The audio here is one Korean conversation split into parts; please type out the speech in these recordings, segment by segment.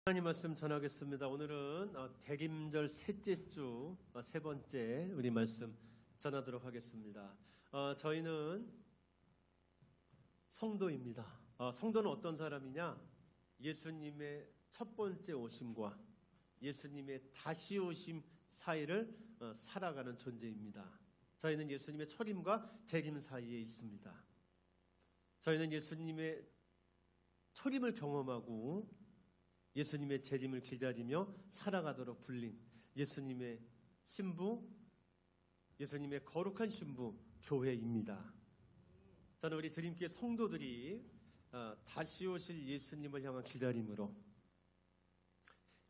하나님 말씀 전하겠습니다. 오늘은 대림절 셋째 주 세 번째 우리 말씀 전하도록 하겠습니다. 저희는 성도입니다. 성도는 어떤 사람이냐? 예수님의 첫 번째 오심과 예수님의 다시 오심 사이를 살아가는 존재입니다. 저희는 예수님의 초림과 재림 사이에 있습니다. 저희는 예수님의 초림을 경험하고 예수님의 재림을 기다리며 살아가도록 불린 예수님의 신부, 예수님의 거룩한 신부 교회입니다. 저는 우리 드림교회 성도들이 다시 오실 예수님을 향한 기다림으로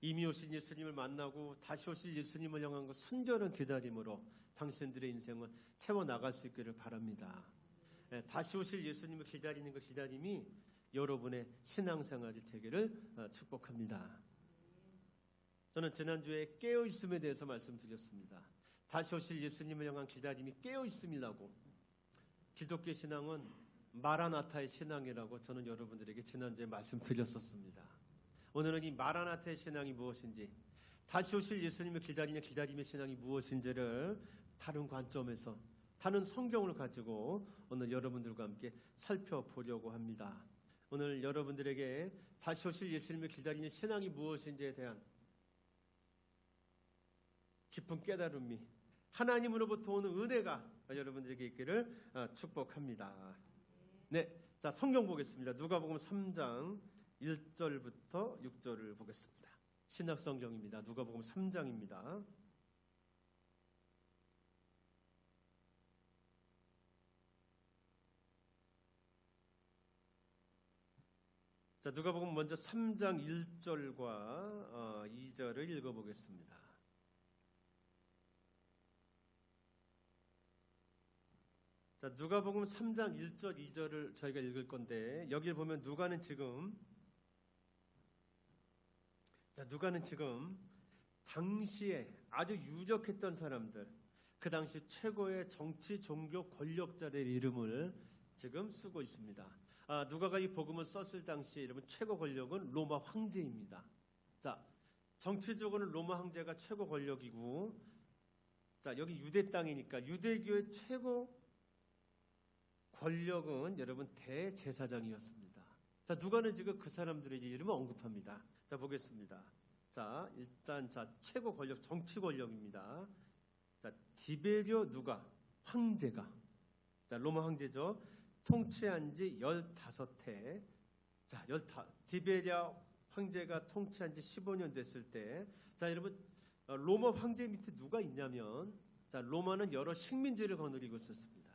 이미 오신 예수님을 만나고 다시 오실 예수님을 향한 그 순전한 기다림으로 당신들의 인생을 채워나갈 수 있기를 바랍니다. 다시 오실 예수님을 기다리는 그 기다림이 여러분의 신앙생활이 되기를 축복합니다. 저는 지난주에 깨어있음에 대해서 말씀드렸습니다. 다시 오실 예수님을 향한 기다림이 깨어있음이라고, 기독교 신앙은 마라나타의 신앙이라고 저는 여러분들에게 지난주에 말씀드렸었습니다. 오늘은 이 마라나타의 신앙이 무엇인지, 다시 오실 예수님을 기다리는 기다림의 신앙이 무엇인지를 다른 관점에서, 다른 성경을 가지고 오늘 여러분들과 함께 살펴보려고 합니다. 오늘 여러분들에게 다시 오실 예수님을 기다리는 신앙이 무엇인지에 대한 깊은 깨달음이 하나님으로부터 오는 은혜가 여러분들에게 있기를 축복합니다. 네, 자 성경 보겠습니다. 누가복음 3장 1절부터 6절을 보겠습니다. 신약 성경입니다. 누가복음 3장입니다. 자, 누가복음 먼저 3장 1절과 2절을 읽어보겠습니다. 자, 누가복음 3장 1절, 2절을 저희가 읽을 건데 여기를 보면 누가는 지금 당시에 아주 유력했던 사람들, 그 당시 최고의 정치, 종교 권력자들의 이름을 지금 쓰고 있습니다. 누가가 이 복음을 썼을 당시에 여러분 최고 권력은 로마 황제입니다. 자, 정치적으로는 로마 황제가 최고 권력이고, 자 여기 유대 땅이니까 유대교의 최고 권력은 여러분 대제사장이었습니다. 자, 누가는 지금 그 사람들의 이름을 언급합니다. 자, 보겠습니다. 자, 일단 최고 권력, 정치 권력입니다. 자, 디베리오 누가 황제가, 자 로마 황제죠. 통치한 지 15해. 자, 디베리아 황제가 통치한 지 15년 됐을 때, 자, 여러분, 로마 황제 밑에 누가 있냐면, 자, 로마는 여러 식민지를 거느리고 있었습니다.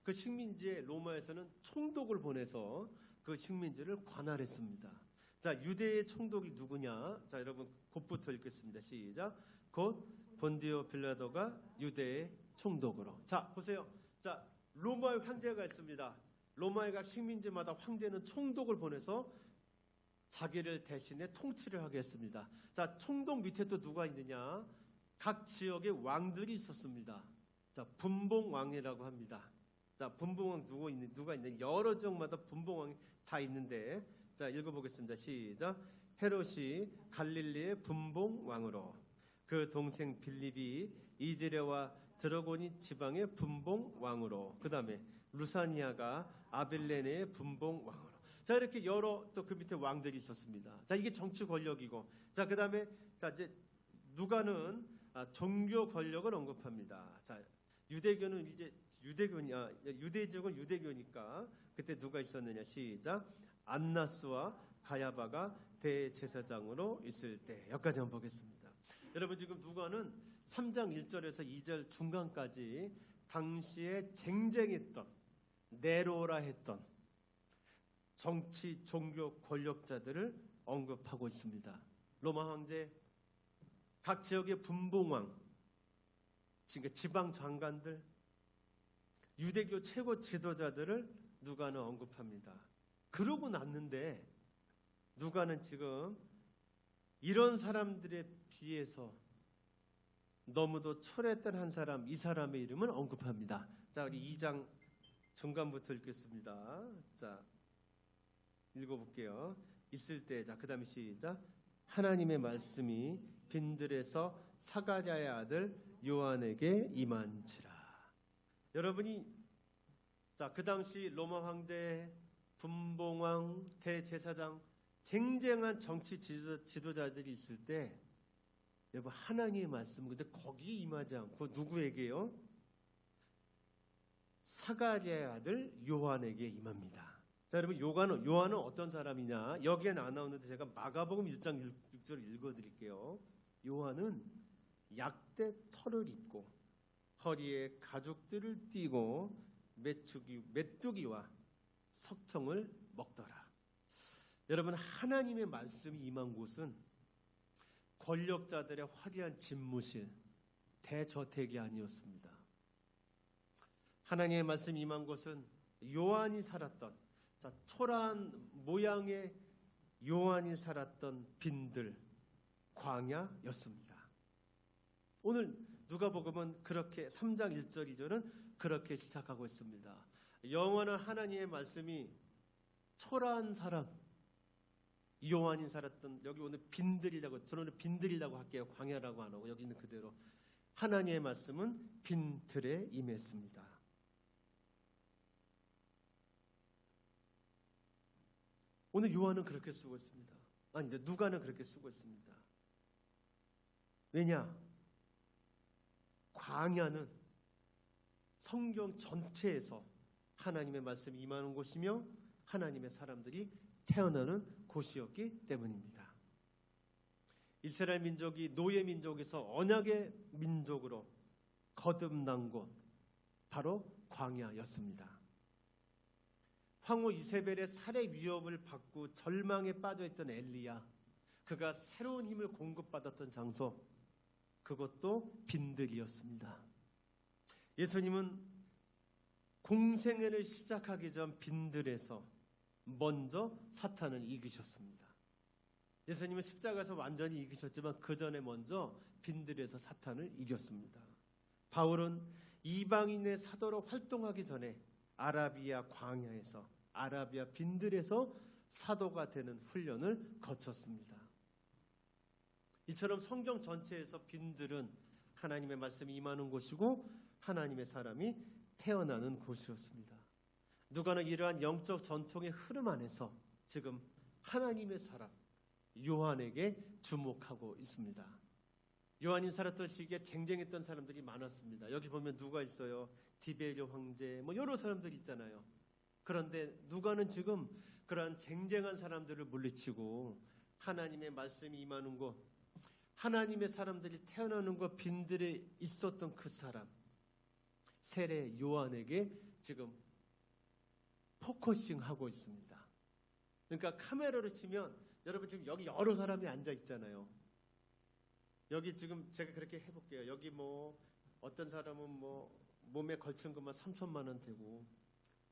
그 식민지에 로마에서는 총독을 보내서 그 식민지를 관할했습니다. 자, 유대의 총독이 누구냐? 자, 여러분, 곧부터 읽겠습니다. 시작. 곧 본디오 빌라도가 유대의 총독으로. 자, 보세요. 자, 로마의 황제가 있습니다. 로마의 각 식민지마다 황제는 총독을 보내서 자기를 대신해 통치를 하게 했습니다. 자, 총독 밑에 또 누가 있느냐? 각 지역의 왕들이 있었습니다. 자, 분봉왕이라고 합니다. 자, 분봉왕 누가 있는? 여러 지역마다 분봉왕이 다 있는데, 자, 읽어보겠습니다. 시작. 헤롯이 갈릴리의 분봉왕으로, 그 동생 빌립이 이드레와 드라고니 지방의 분봉왕으로, 그 다음에 루사니아가 아빌레네의 분봉왕으로. 자, 이렇게 여러 또 그 밑에 왕들이 있었습니다. 자, 이게 정치 권력이고, 자, 그 다음에 자 이제 누가는 종교 권력을 언급합니다. 자, 유대교는 이제 유대족은 유대교니까 그때 누가 있었느냐? 시작. 안나스와 가야바가 대제사장으로 있을 때. 여기까지 한번 보겠습니다. 여러분, 지금 누가는 3장 1절에서 2절 중간까지 당시에 쟁쟁했던, 네로라 했던 정치, 종교 권력자들을 언급하고 있습니다. 로마 황제, 각 지역의 분봉왕, 지방 장관들, 유대교 최고 지도자들을 누가는 언급합니다. 그러고 났는데 누가는 지금 이런 사람들에 비해서 너무도 초라했던 한 사람, 이 사람의 이름을 언급합니다. 자, 우리 2장 중간부터 읽겠습니다. 자, 읽어볼게요. 있을 때, 자, 그 다음에 시작. 하나님의 말씀이 빈들에서 사가랴의 아들 요한에게 임한지라. 여러분이 그 당시 로마 황제, 분봉왕, 대제사장, 쟁쟁한 정치 지도자들이 있을 때 여러분 하나님의 말씀, 근데 거기에 임하지 않고 누구에게요? 사가랴의 아들 요한에게 임합니다. 자, 여러분 요한은 어떤 사람이냐? 여기에는 안 나오는데 제가 마가복음 1장 6절을 읽어드릴게요. 요한은 약대 털을 입고 허리에 가죽들을 띠고 메뚜기와 석청을 먹더라. 여러분 하나님의 말씀이 임한 곳은 권력자들의 화려한 집무실, 대저택이 아니었습니다. 하나님의 말씀이 임한 곳은 요한이 살았던 초라한 모양의 요한이 살았던 빈들, 광야였습니다. 오늘 누가복음은 그렇게 3장 1절 2절은 그렇게 시작하고 있습니다. 영원한 하나님의 말씀이 초라한 사람, 요한이 살았던, 여기 오늘 빈들이라고, 저는 빈들이라고 할게요. 광야라고 안 하고 여기는 그대로 하나님의 말씀은 빈들에 임했습니다. 오늘 요한은 그렇게 쓰고 있습니다. 아니, 누가는 그렇게 쓰고 있습니다. 왜냐? 광야는 성경 전체에서 하나님의 말씀이 임하는 곳이며 하나님의 사람들이 태어나는 곳이었기 때문입니다. 이스라엘 민족이 노예 민족에서 언약의 민족으로 거듭난 곳, 바로 광야였습니다. 황후 이세벨의 살해 위협을 받고 절망에 빠져있던 엘리야, 그가 새로운 힘을 공급받았던 장소, 그것도 빈들이었습니다. 예수님은 공생애를 시작하기 전 빈들에서 먼저 사탄을 이기셨습니다. 예수님은 십자가에서 완전히 이기셨지만 그 전에 먼저 빈들에서 사탄을 이겼습니다. 바울은 이방인의 사도로 활동하기 전에 아라비아 광야에서, 아라비아 빈들에서 사도가 되는 훈련을 거쳤습니다. 이처럼 성경 전체에서 빈들은 하나님의 말씀이 임하는 곳이고 하나님의 사람이 태어나는 곳이었습니다. 누가는 이러한 영적 전통의 흐름 안에서 지금 하나님의 사람 요한에게 주목하고 있습니다. 요한이 살았던 시기에 쟁쟁했던 사람들이 많았습니다. 여기 보면 누가 있어요? 디베리오 황제, 여러 사람들이 있잖아요. 그런데 누가는 지금 그러한 쟁쟁한 사람들을 물리치고 하나님의 말씀이 임하는 곳, 하나님의 사람들이 태어나는 곳 빈들에 있었던 그 사람, 세례 요한에게 지금 포커싱하고 있습니다. 그러니까 카메라로 치면 여러분 지금 여기 여러 사람이 앉아 있잖아요. 여기 지금 제가 그렇게 해볼게요. 여기 어떤 사람은 몸에 걸친 것만 3천만 원 되고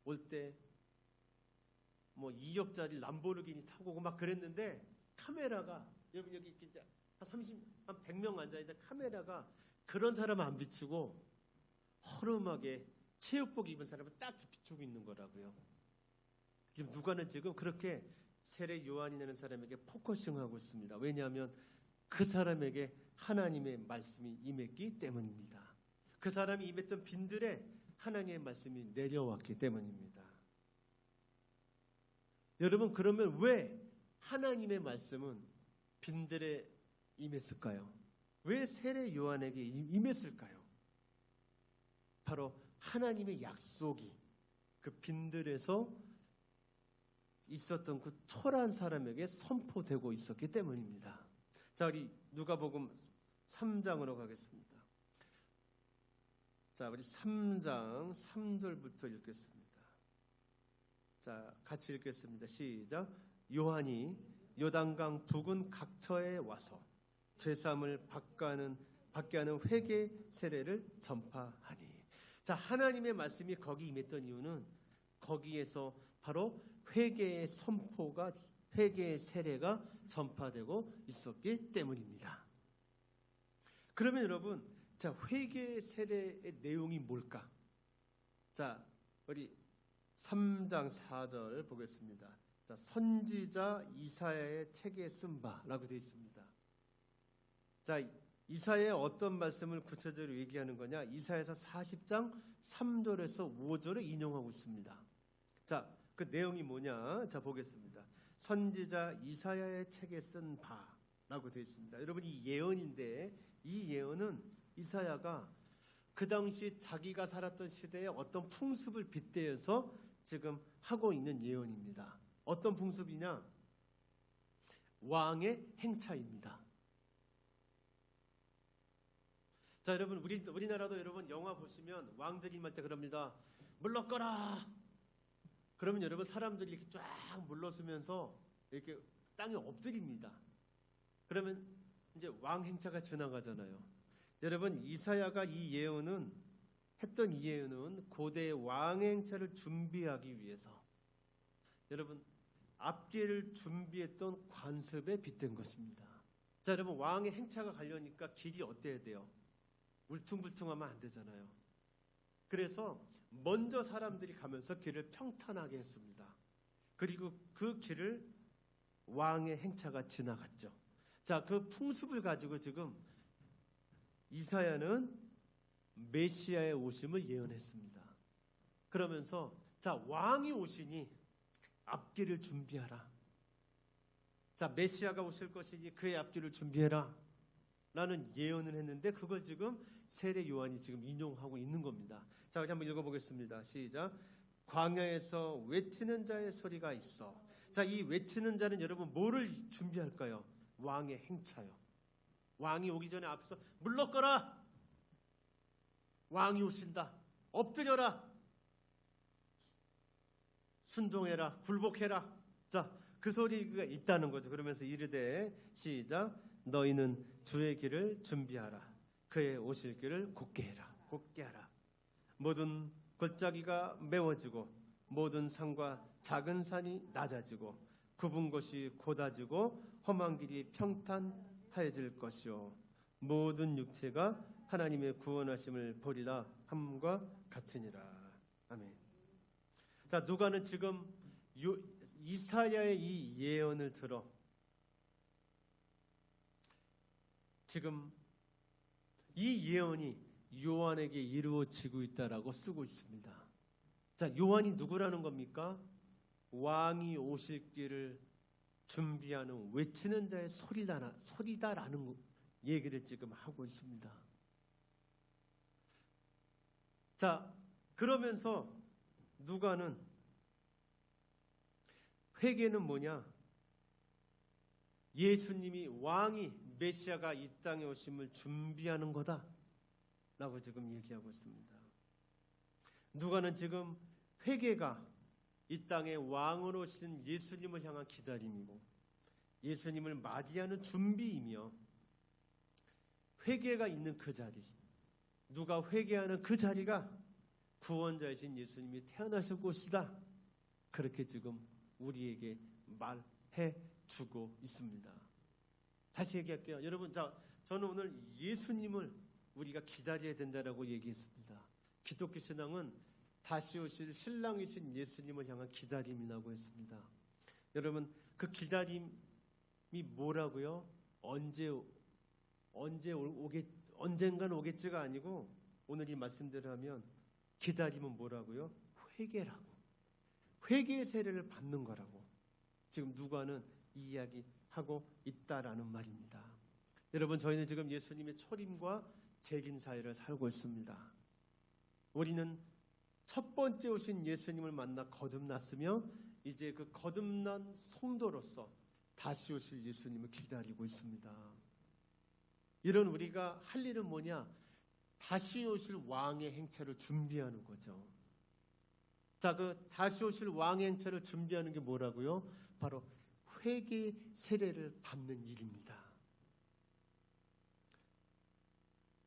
올 때 2억짜리 람보르기니 타고 오고 막 그랬는데 카메라가 여기 한 100명 앉아있는데 카메라가 그런 사람 안 비추고 허름하게 체육복 입은 사람을 딱 비추고 있는 거라고요. 지금 누가는 지금 그렇게 세례 요한이라는 사람에게 포커싱하고 있습니다. 왜냐하면 그 사람에게 하나님의 말씀이 임했기 때문입니다. 그 사람이 임했던 빈들에 하나님의 말씀이 내려왔기 때문입니다. 여러분, 그러면 왜 하나님의 말씀은 빈들에 임했을까요? 왜 세례 요한에게 임했을까요? 바로 하나님의 약속이 그 빈들에서 있었던 그 초라한 사람에게 선포되고 있었기 때문입니다. 자, 우리 누가복음 3장으로 가겠습니다. 자, 우리 3장 3절부터 읽겠습니다. 자, 같이 읽겠습니다. 시작. 요한이 요단강 부근 각처에 와서 죄사함을 받게 하는 회개 세례를 전파하니. 자, 하나님의 말씀이 거기 임했던 이유는 거기에서 바로 회개의 선포가, 회개의 세례가 전파되고 있었기 때문입니다. 그러면 여러분, 자, 회개의 세례의 내용이 뭘까? 자, 우리 3장 4절 보겠습니다. 자, 선지자 이사야의 책에 쓴 바라고 되어 있습니다. 자, 이사야의 어떤 말씀을 구체적으로 얘기하는 거냐? 이사야서 40장 3절에서 5절을 인용하고 있습니다. 자, 그 내용이 뭐냐? 자, 보겠습니다. 선지자 이사야의 책에 쓴 바라고 되어 있습니다. 여러분, 이 예언인데 이 예언은 이사야가 그 당시 자기가 살았던 시대의 어떤 풍습을 빗대어서 지금 하고 있는 예언입니다. 어떤 풍습이냐? 왕의 행차입니다. 자, 여러분, 우리나라도 여러분 영화 보시면 왕들이 임할 때 그럽니다. 물러거라. 그러면 여러분 사람들이 이렇게 쫙 물러서면서 이렇게 땅에 엎드립니다. 그러면 이제 왕 행차가 지나가잖아요. 여러분, 이사야가 했던 이 예언은 고대 왕 행차를 준비하기 위해서 여러분 앞길을 준비했던 관습에 빗댄 것입니다. 자, 여러분, 왕의 행차가 가려니까 길이 어때야 돼요? 울퉁불퉁하면 안 되잖아요. 그래서 먼저 사람들이 가면서 길을 평탄하게 했습니다. 그리고 그 길을 왕의 행차가 지나갔죠. 자, 그 풍습을 가지고 지금 이사야는 메시아의 오심을 예언했습니다. 그러면서 자, 왕이 오시니 앞길을 준비하라. 자, 메시아가 오실 것이니 그의 앞길을 준비해라 라는 예언을 했는데 그걸 지금 세례 요한이 지금 인용하고 있는 겁니다. 자, 한번 읽어보겠습니다. 시작. 광야에서 외치는 자의 소리가 있어. 자, 이 외치는 자는 여러분 뭐를 준비할까요? 왕의 행차요. 왕이 오기 전에 앞에서 물러거라. 왕이 오신다. 엎드려라. 순종해라. 굴복해라. 자, 그 소리가 있다는 거죠. 그러면서 이르되 시작. 너희는 주의 길을 준비하라. 그의 오실 길을 곧게 해라. 곧게 하라. 모든 골짜기가 메워지고 모든 산과 작은 산이 낮아지고 굽은 곳이 곧아지고 험한 길이 평탄하여질 것이요 모든 육체가 하나님의 구원하심을 보리라 함과 같으니라. 아멘. 자, 누가는 지금 이사야의 이 예언을 들어 지금 이 예언이 요한에게 이루어지고 있다라고 쓰고 있습니다. 자, 요한이 누구라는 겁니까? 왕이 오실 길을 준비하는 외치는 자의 소리다라는 얘기를 지금 하고 있습니다. 자, 그러면서 누가는 회개는 뭐냐? 예수님이 왕이 메시아가 이 땅에 오심을 준비하는 거다 라고 지금 얘기하고 있습니다. 누가는 지금 회개가 이 땅에 왕으로 오신 예수님을 향한 기다림이고 예수님을 맞이하는 준비이며 회개가 있는 그 자리, 누가 회개하는 그 자리가 구원자이신 예수님이 태어나실 곳이다. 그렇게 지금 우리에게 말해 주고 있습니다. 다시 얘기할게요. 여러분, 저는 오늘 예수님을 우리가 기다려야 된다라고 얘기했습니다. 기독교 신앙은 다시 오실 신랑이신 예수님을 향한 기다림이라고 했습니다. 여러분, 그 기다림이 뭐라고요? 언젠간 오겠지가 아니고 오늘 이 말씀대로 하면 기다림은 뭐라고요? 회개라고. 회개의 세례를 받는 거라고 지금 누가는 이야기하고 있다라는 말입니다. 여러분, 저희는 지금 예수님의 초림과 재림 사이를 살고 있습니다. 우리는 첫 번째 오신 예수님을 만나 거듭났으며 이제 그 거듭난 성도로서 다시 오실 예수님을 기다리고 있습니다. 이런 우리가 할 일은 뭐냐? 다시 오실 왕의 행차를 준비하는 거죠. 자, 그 다시 오실 왕의 행차를 준비하는 게 뭐라고요? 바로 회개 세례를 받는 일입니다.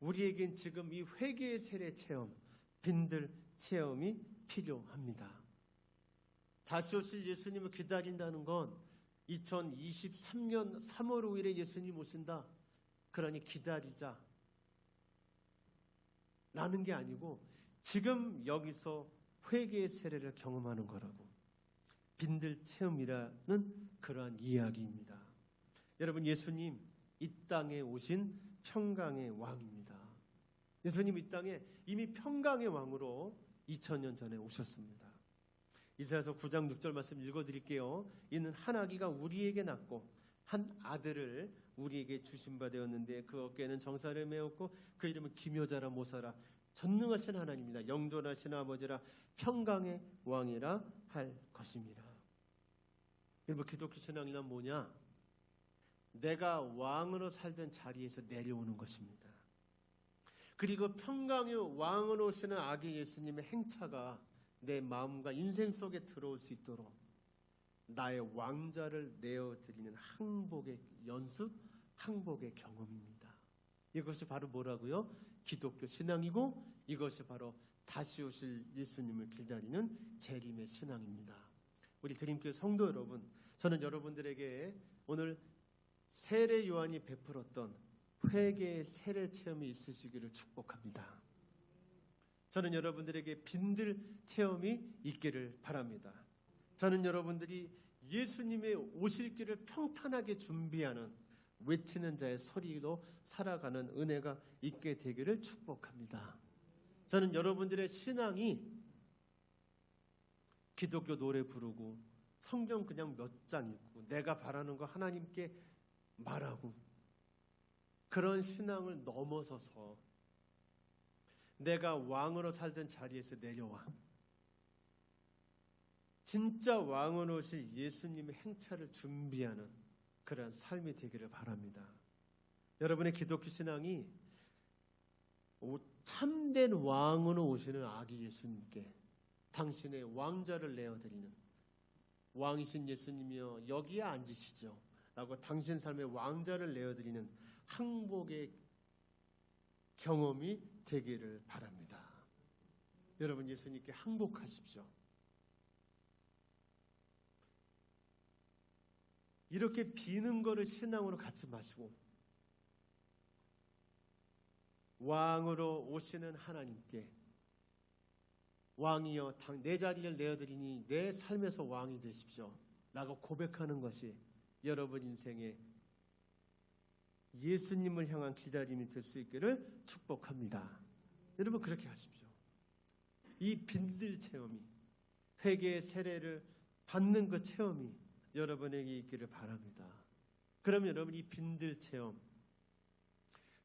우리에겐 지금 이 회개의 세례 체험, 빈들 체험이 필요합니다. 다시 오실 예수님을 기다린다는 건 2023년 3월 5일에 예수님 오신다. 그러니 기다리자. 라는 게 아니고 지금 여기서 회개의 세례를 경험하는 거라고. 빈들 체험이라는 그러한 이야기입니다. 여러분, 예수님 이 땅에 오신 평강의 왕입니다. 예수님 이 땅에 이미 평강의 왕으로 2000년 전에 오셨습니다. 이사야서 9장 6절 말씀 읽어드릴게요. 이는 한 아기가 우리에게 낳고 한 아들을 우리에게 주신 바 되었는데 그 어깨에는 정사를 메었고 그 이름은 기묘자라 모사라 전능하신 하나님이라 영존하신 아버지라 평강의 왕이라 할 것입니다. 여러분, 기독교 신앙이란 뭐냐? 내가 왕으로 살던 자리에서 내려오는 것입니다. 그리고 평강의 왕으로 오시는 아기 예수님의 행차가 내 마음과 인생 속에 들어올 수 있도록 나의 왕자를 내어드리는 항복의 연습, 항복의 경험입니다. 이것이 바로 뭐라고요? 기독교 신앙이고 이것이 바로 다시 오실 예수님을 기다리는 재림의 신앙입니다. 우리 드림교회 성도 여러분, 저는 여러분들에게 오늘 세례 요한이 베풀었던 회개의 세례 체험이 있으시기를 축복합니다. 저는 여러분들에게 빈들 체험이 있기를 바랍니다. 저는 여러분들이 예수님의 오실 길을 평탄하게 준비하는 외치는 자의 소리로 살아가는 은혜가 있게 되기를 축복합니다. 저는 여러분들의 신앙이 기독교 노래 부르고 성경 그냥 몇 장 읽고 내가 바라는 거 하나님께 말하고 그런 신앙을 넘어서서 내가 왕으로 살던 자리에서 내려와 진짜 왕으로 오실 예수님의 행차를 준비하는 그런 삶이 되기를 바랍니다. 여러분의 기독교 신앙이 참된 왕으로 오시는 아기 예수님께 당신의 왕자를 내어드리는 왕이신 예수님이여 여기에 앉으시죠 라고 당신 삶의 왕자를 내어드리는 항복의 경험이 되기를 바랍니다. 여러분, 예수님께 항복하십시오. 이렇게 비는 거를 신앙으로 갖지 마시고 왕으로 오시는 하나님께 왕이여 내 자리를 내어드리니 내 삶에서 왕이 되십시오 라고 고백하는 것이 여러분 인생에 예수님을 향한 기다림이 될 수 있기를 축복합니다. 여러분, 그렇게 하십시오. 이 빈들 체험이 회개의 세례를 받는 그 체험이 여러분에게 있기를 바랍니다. 그러면 여러분, 이 빈들 체험,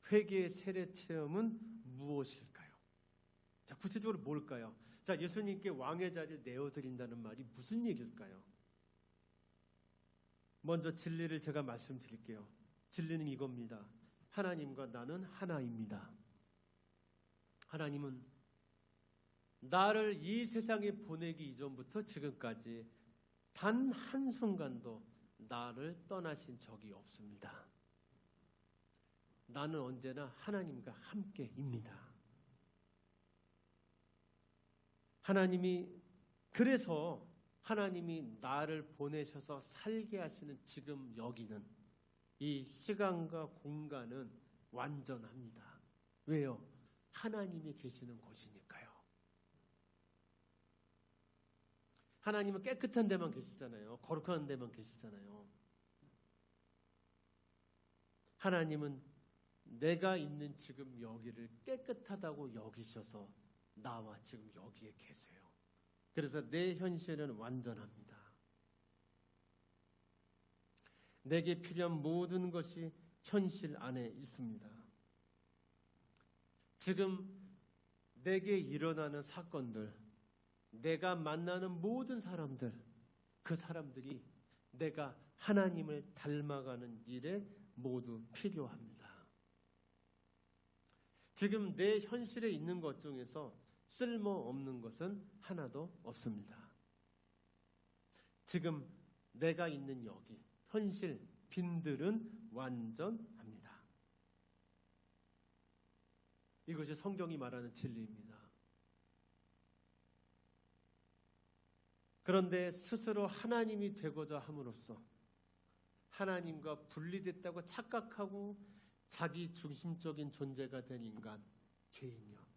회개의 세례 체험은 무엇일까요? 자, 구체적으로 뭘까요? 자, 예수님께 왕의 자리를 내어드린다는 말이 무슨 얘기일까요? 먼저 진리를 제가 말씀드릴게요. 진리는 이겁니다. 하나님과 나는 하나입니다. 하나님은 나를 이 세상에 보내기 이전부터 지금까지 단 한순간도 나를 떠나신 적이 없습니다. 나는 언제나 하나님과 함께입니다. 그래서 하나님이 나를 보내셔서 살게 하시는 지금 여기는 이 시간과 공간은 완전합니다. 왜요? 하나님이 계시는 곳이니까요. 하나님은 깨끗한 데만 계시잖아요. 거룩한 데만 계시잖아요. 하나님은 내가 있는 지금 여기를 깨끗하다고 여기셔서 나와 지금 여기에 계세요. 그래서 내 현실은 완전합니다. 내게 필요한 모든 것이 현실 안에 있습니다. 지금 내게 일어나는 사건들, 내가 만나는 모든 사람들, 그 사람들이 내가 하나님을 닮아가는 일에 모두 필요합니다. 지금 내 현실에 있는 것 중에서 쓸모없는 것은 하나도 없습니다. 지금 내가 있는 여기, 현실, 빈들은 완전합니다. 이것이 성경이 말하는 진리입니다. 그런데 스스로 하나님이 되고자 함으로써 하나님과 분리됐다고 착각하고 자기 중심적인 존재가 된 인간, 죄인이요.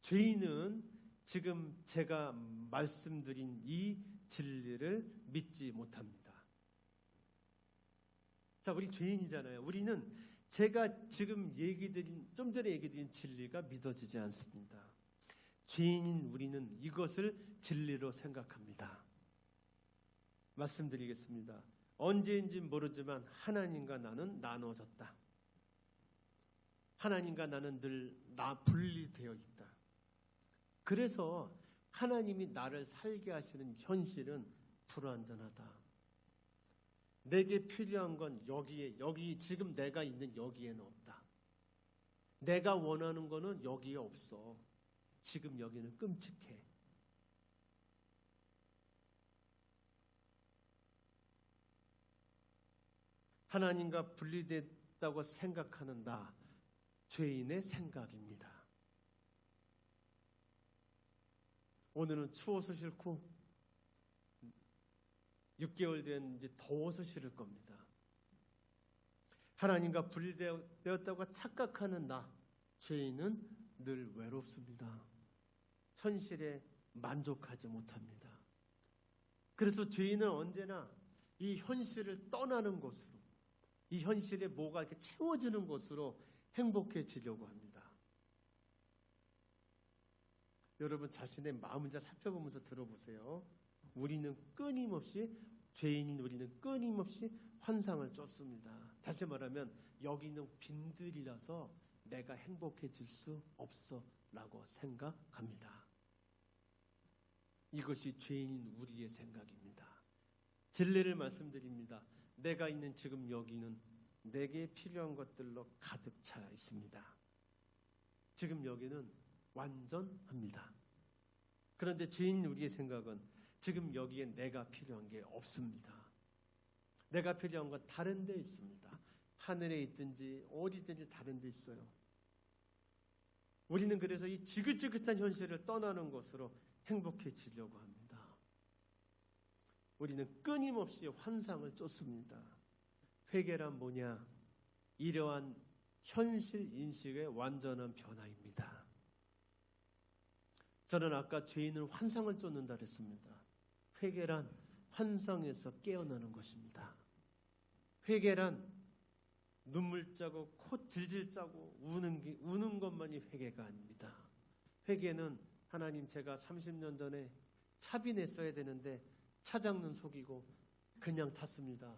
죄인은 지금 제가 말씀드린 이 진리를 믿지 못합니다. 자, 우리 죄인이잖아요. 우리는 제가 지금 좀 전에 얘기드린 진리가 믿어지지 않습니다. 죄인인 우리는 이것을 진리로 생각합니다. 말씀드리겠습니다. 언제인지 모르지만 하나님과 나는 나눠졌다. 하나님과 나는 늘 분리되어 있다. 그래서 하나님이 나를 살게 하시는 현실은 불완전하다. 내게 필요한 건 여기 지금 내가 있는 여기에는 없다. 내가 원하는 거는 여기에 없어. 지금 여기는 끔찍해. 하나님과 분리됐다고 생각하는 나, 죄인의 생각입니다. 오늘은 추워서 싫고 6개월 된 이제 더워서 싫을 겁니다. 하나님과 분리되었다고 착각하는 나, 죄인은 늘 외롭습니다. 현실에 만족하지 못합니다. 그래서 죄인은 언제나 이 현실을 떠나는 곳으로, 이 현실에 뭐가 이렇게 채워지는 곳으로 행복해지려고 합니다. 여러분 자신의 마음을 잘 살펴보면서 들어보세요. 죄인인 우리는 끊임없이 환상을 쫓습니다. 다시 말하면 여기는 빈들이라서 내가 행복해질 수 없어 라고 생각합니다. 이것이 죄인인 우리의 생각입니다. 진리를 말씀드립니다. 내가 있는 지금 여기는 내게 필요한 것들로 가득 차 있습니다. 지금 여기는 완전합니다. 그런데 죄인인 우리의 생각은 지금 여기에 내가 필요한 게 없습니다. 내가 필요한 건 다른 데 있습니다. 하늘에 있든지 어디든지 다른 데 있어요. 우리는 그래서 이 지긋지긋한 현실을 떠나는 것으로 행복해지려고 합니다. 우리는 끊임없이 환상을 쫓습니다. 회개란 뭐냐? 이러한 현실 인식의 완전한 변화입니다. 저는 아까 죄인은 환상을 쫓는다 그랬습니다. 회개란 환상에서 깨어나는 것입니다. 회개란 눈물 짜고 코 질질 짜고 우는 것만이 회개가 아닙니다. 회개는 하나님 제가 30년 전에 차비 냈어야 되는데 차장는 속이고 그냥 탔습니다.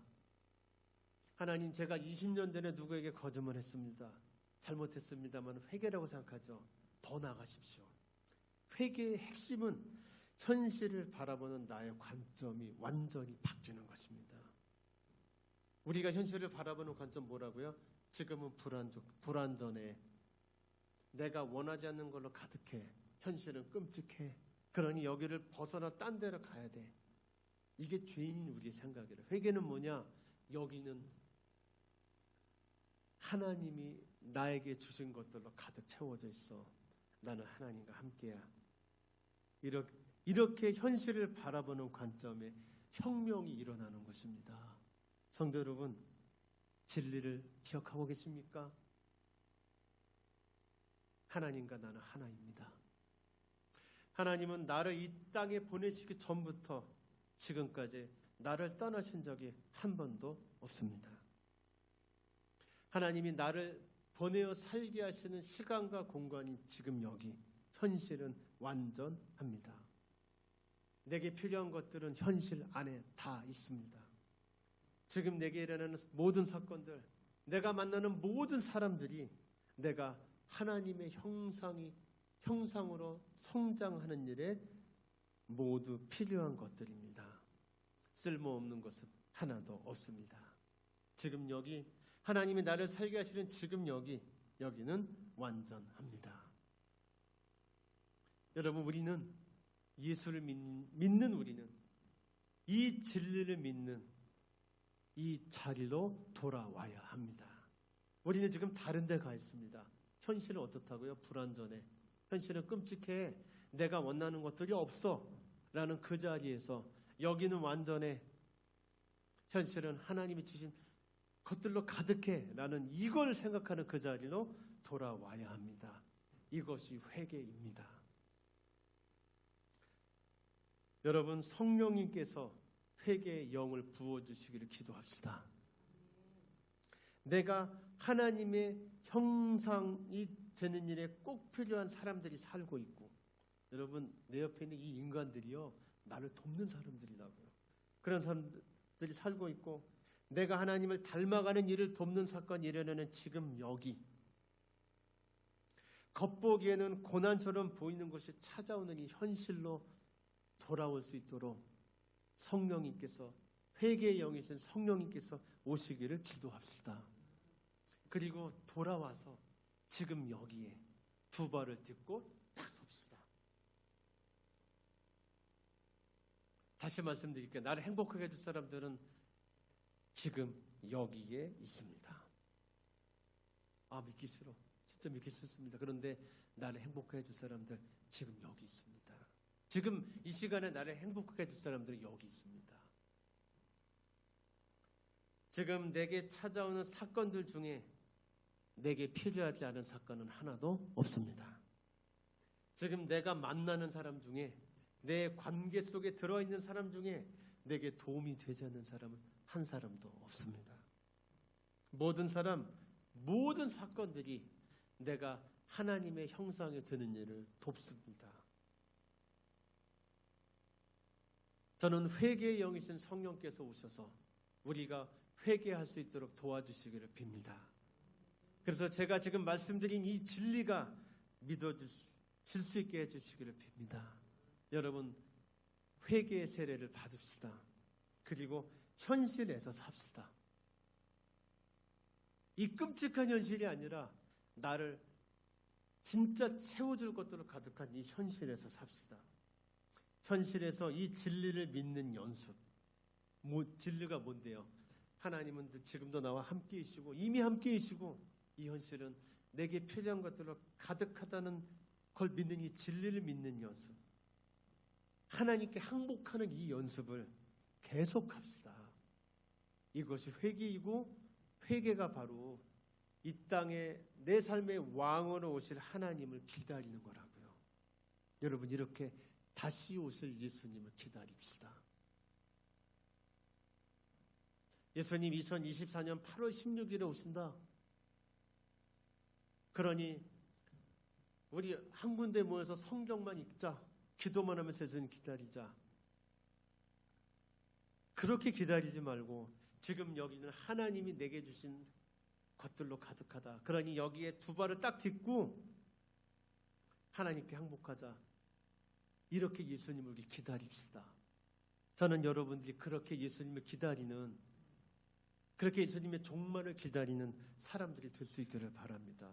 하나님 제가 20년 전에 누구에게 거짓말했습니다. 잘못했습니다만 회개라고 생각하죠. 더 나가십시오. 회개의 핵심은 현실을 바라보는 나의 관점이 완전히 바뀌는 것입니다. 우리가 현실을 바라보는 관점 뭐라고요? 지금은 불완전해. 내가 원하지 않는 걸로 가득해. 현실은 끔찍해. 그러니 여기를 벗어나 딴 데로 가야 돼. 이게 죄인인 우리의 생각이라. 회개는 뭐냐? 여기는 하나님이 나에게 주신 것들로 가득 채워져 있어. 나는 하나님과 함께야. 이렇게 현실을 바라보는 관점에 혁명이 일어나는 것입니다. 성도 여러분, 진리를 기억하고 계십니까? 하나님과 나는 하나입니다. 하나님은 나를 이 땅에 보내시기 전부터 지금까지 나를 떠나신 적이 한 번도 없습니다. 하나님이 나를 보내어 살게 하시는 시간과 공간이 지금 여기, 현실은 완전합니다. 내게 필요한 것들은 현실 안에 다 있습니다. 지금 내게 일어나는 모든 사건들, 내가 만나는 모든 사람들이 내가 하나님의 형상으로 성장하는 일에 모두 필요한 것들입니다. 쓸모없는 것은 하나도 없습니다. 지금 여기 하나님이 나를 살게 하시는 지금 여기는 완전합니다. 여러분, 우리는 예수를 믿는 우리는 이 진리를 믿는 이 자리로 돌아와야 합니다. 우리는 지금 다른 데 가 있습니다. 현실은 어떻다고요? 불완전해. 현실은 끔찍해. 내가 원하는 것들이 없어. 라는 그 자리에서 여기는 완전해. 현실은 하나님이 주신 것들로 가득해. 라는 이걸 생각하는 그 자리로 돌아와야 합니다. 이것이 회개입니다. 여러분, 성령님께서 회개의 영을 부어주시기를 기도합시다. 내가 하나님의 형상이 되는 일에 꼭 필요한 사람들이 살고 있고, 여러분, 내 옆에 있는 이 인간들이요, 나를 돕는 사람들이라고요. 그런 사람들이 살고 있고, 내가 하나님을 닮아가는 일을 돕는 사건이 일어나는 지금 여기, 겉보기에는 고난처럼 보이는 것이 찾아오는 이 현실로 돌아올 수 있도록 성령님께서, 회개의 영이신 성령님께서 오시기를 기도합시다. 그리고 돌아와서 지금 여기에 두 발을 딛고 딱 섭시다. 다시 말씀드릴게요. 나를 행복하게 해줄 사람들은 지금 여기에 있습니다. 아, 믿기 싫어. 진짜 믿기 싫습니다. 그런데 나를 행복하게 해줄 사람들 지금 여기 있습니다. 지금 이 시간에 나를 행복하게 해줄 사람들은 여기 있습니다. 지금 내게 찾아오는 사건들 중에 내게 필요하지 않은 사건은 하나도 없습니다. 지금 내가 만나는 사람 중에, 내 관계 속에 들어있는 사람 중에 내게 도움이 되지 않는 사람은 한 사람도 없습니다. 모든 사람, 모든 사건들이 내가 하나님의 형상에 드는 일을 돕습니다. 저는 회개의 영이신 성령께서 오셔서 우리가 회개할 수 있도록 도와주시기를 빕니다. 그래서 제가 지금 말씀드린 이 진리가 믿어질 수 있게 해주시기를 빕니다. 여러분, 회개의 세례를 받읍시다. 그리고 현실에서 삽시다. 이 끔찍한 현실이 아니라 나를 진짜 채워줄 것들로 가득한 이 현실에서 삽시다. 현실에서 이 진리를 믿는 연습. 진리가 뭔데요? 하나님은 지금도 나와 함께이시고 이미 함께이시고, 이 현실은 내게 필요한 것들로 가득하다는 걸 믿는 이 진리를 믿는 연습. 하나님께 항복하는 이 연습을 계속합시다. 이것이 회개이고, 회개가 바로 이 땅에 내 삶의 왕으로 오실 하나님을 기다리는 거라고요. 여러분, 이렇게 다시 오실 예수님을 기다립시다. 예수님 2024년 8월 16일에 오신다. 그러니 우리 한 군데 모여서 성경만 읽자, 기도만 하면서 예수님 기다리자. 그렇게 기다리지 말고 지금 여기는 하나님이 내게 주신 것들로 가득하다. 그러니 여기에 두 발을 딱 딛고 하나님께 항복하자. 이렇게 예수님을 우리 기다립시다. 저는 여러분들이 그렇게 예수님을 기다리는, 그렇게 예수님의 종말을 기다리는 사람들이 될 수 있기를 바랍니다.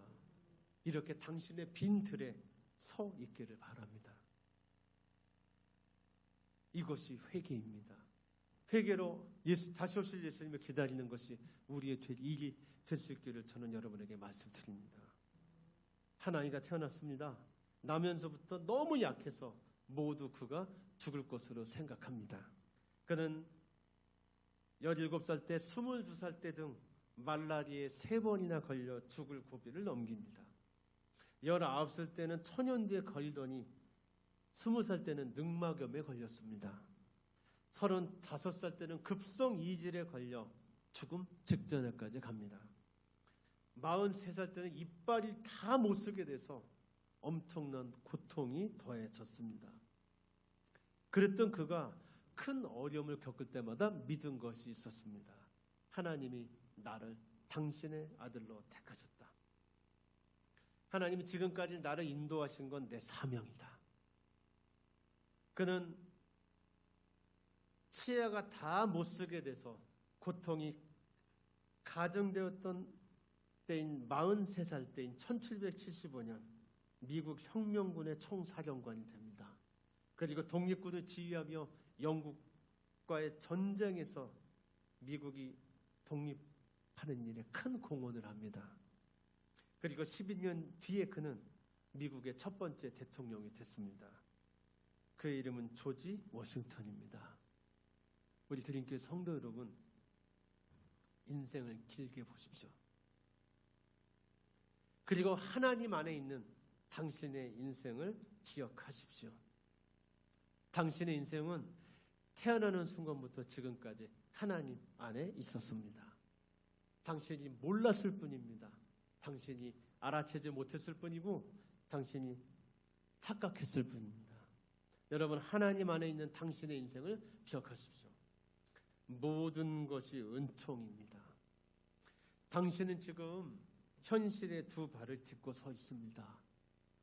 이렇게 당신의 빈 들에 서 있기를 바랍니다. 이것이 회개입니다. 회개로 다시 오실 예수님을 기다리는 것이 우리의 일이 될 수 있기를 저는 여러분에게 말씀드립니다. 한 아이가 태어났습니다. 나면서부터 너무 약해서 모두 그가 죽을 것으로 생각합니다. 그는 17살 때, 22살 때 등 말라리아에 3번이나 걸려 죽을 고비를 넘깁니다. 19살 때는 천연두에 걸리더니 20살 때는 늑막염에 걸렸습니다. 35살 때는 급성 이질에 걸려 죽음 직전에까지 갑니다. 43살 때는 이빨이 다 못 쓰게 돼서 엄청난 고통이 더해졌습니다. 그랬던 그가 큰 어려움을 겪을 때마다 믿은 것이 있었습니다. 하나님이 나를 당신의 아들로 택하셨다. 하나님이 지금까지 나를 인도하신 건 내 사명이다. 그는 치아가 다 못 쓰게 돼서 고통이 가정되었던 때인 43살 때인 1775년 미국 혁명군의 총사령관이 됩니다. 그리고 독립군을 지휘하며 영국과의 전쟁에서 미국이 독립하는 일에 큰 공헌을 합니다. 그리고 12년 뒤에 그는 미국의 첫 번째 대통령이 됐습니다. 그의 이름은 조지 워싱턴입니다. 우리 드림교회 성도 여러분, 인생을 길게 보십시오. 그리고 하나님 안에 있는 당신의 인생을 기억하십시오. 당신의 인생은 태어나는 순간부터 지금까지 하나님 안에 있었습니다. 당신이 몰랐을 뿐입니다. 당신이 알아채지 못했을 뿐이고 당신이 착각했을 뿐입니다. 여러분, 하나님 안에 있는 당신의 인생을 기억하십시오. 모든 것이 은총입니다. 당신은 지금 현실의 두 발을 딛고 서 있습니다.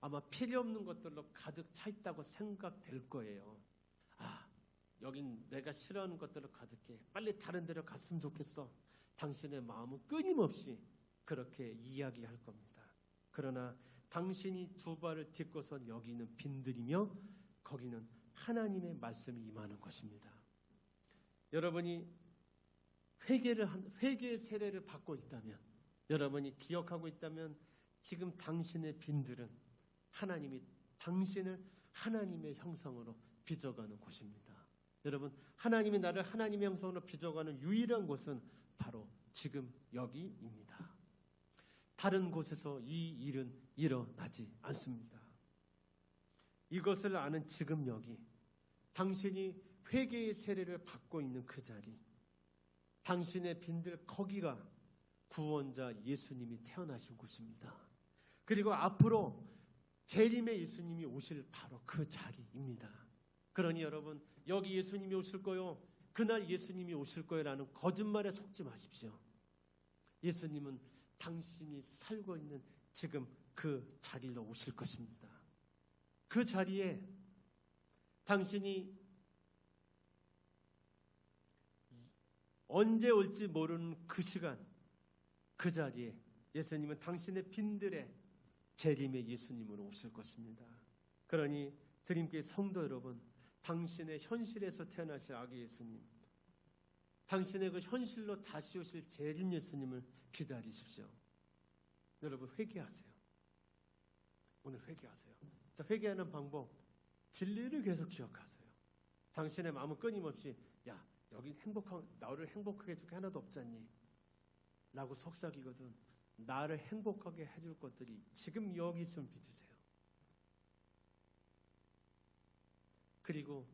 아마 필요 없는 것들로 가득 차 있다고 생각될 거예요. 여긴 내가 싫어하는 것들로 가득해. 빨리 다른 데로 갔으면 좋겠어. 당신의 마음은 끊임없이 그렇게 이야기할 겁니다. 그러나 당신이 두 발을 딛고선 여기는 빈들이며 거기는 하나님의 말씀이 임하는 것입니다. 여러분이 회개의 세례를 받고 있다면, 여러분이 기억하고 있다면 지금 당신의 빈들은 하나님이 당신을 하나님의 형상으로 빚어가는 곳입니다. 여러분, 하나님이 나를 하나님의 형상으로 빚어가는 유일한 곳은 바로 지금 여기입니다. 다른 곳에서 이 일은 일어나지 않습니다. 이것을 아는 지금 여기, 당신이 회개의 세례를 받고 있는 그 자리, 당신의 빈들 거기가 구원자 예수님이 태어나신 곳입니다. 그리고 앞으로 재림의 예수님이 오실 바로 그 자리입니다. 그러니 여러분, 여기 예수님이 오실 거요, 그날 예수님이 오실 거요라는 거짓말에 속지 마십시오. 예수님은 당신이 살고 있는 지금 그 자리로 오실 것입니다. 그 자리에 당신이 언제 올지 모르는 그 시간, 그 자리에 예수님은 당신의 빈들에 재림의 예수님으로 오실 것입니다. 그러니 드림교회 성도 여러분, 당신의 현실에서 태어나실 아기 예수님, 당신의 그 현실로 다시 오실 재림 예수님을 기다리십시오. 여러분, 회개하세요. 오늘 회개하세요. 자, 회개하는 방법, 진리를 계속 기억하세요. 당신의 마음은 끊임없이 여기 나를 행복하게 해줄 게 하나도 없잖니 라고 속삭이거든. 나를 행복하게 해줄 것들이 지금 여기 있으면 믿으세요. 그리고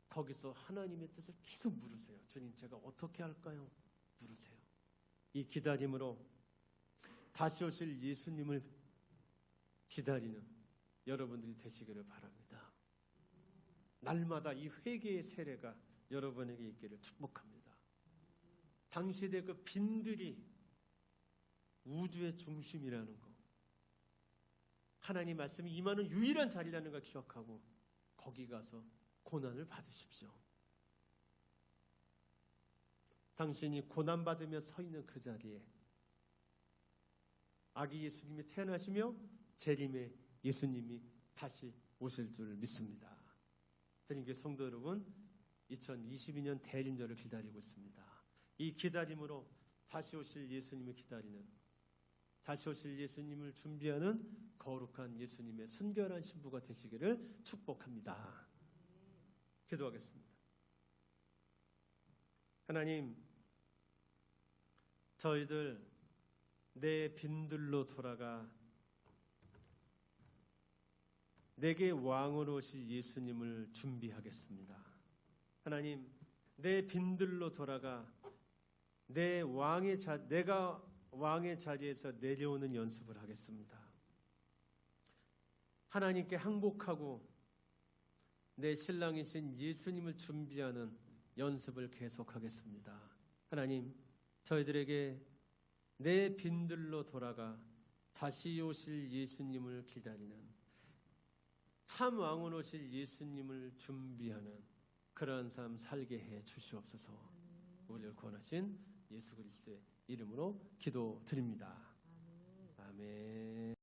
거기서 하나님의 뜻을 계속 물으세요. 주님, 제가 어떻게 할까요? 물으세요. 이 기다림으로 다시 오실 예수님을 기다리는 여러분들이 되시기를 바랍니다. 날마다 이 회개의 세례가 여러분에게 있기를 축복합니다. 당신의 그 빈들이 우주의 중심이라는 것, 하나님 말씀이 임하는 유일한 자리라는 걸 기억하고 거기 가서 고난을 받으십시오. 당신이 고난받으며 서 있는 그 자리에 아기 예수님이 태어나시며 재림의 예수님이 다시 오실 줄 믿습니다. 드림교회 성도 여러분, 2022년 대림절을 기다리고 있습니다. 이 기다림으로 다시 오실 예수님을 기다리는, 다시 오실 예수님을 준비하는 거룩한 예수님의 순결한 신부가 되시기를 축복합니다. 기도하겠습니다. 하나님, 저희들 내 빈들로 돌아가 내게 왕으로 오실 예수님을 준비하겠습니다. 하나님, 내 빈들로 돌아가 내가 왕의 자리에서 내려오는 연습을 하겠습니다. 하나님께 항복하고 내 신랑이신 예수님을 준비하는 연습을 계속하겠습니다. 하나님, 저희들에게 내 빈들로 돌아가 다시 오실 예수님을 기다리는, 참 왕으로 오실 예수님을 준비하는 그러한 삶 살게 해 주시옵소서. 우리를 구원하신 예수 그리스도의 이름으로 기도드립니다. 아멘.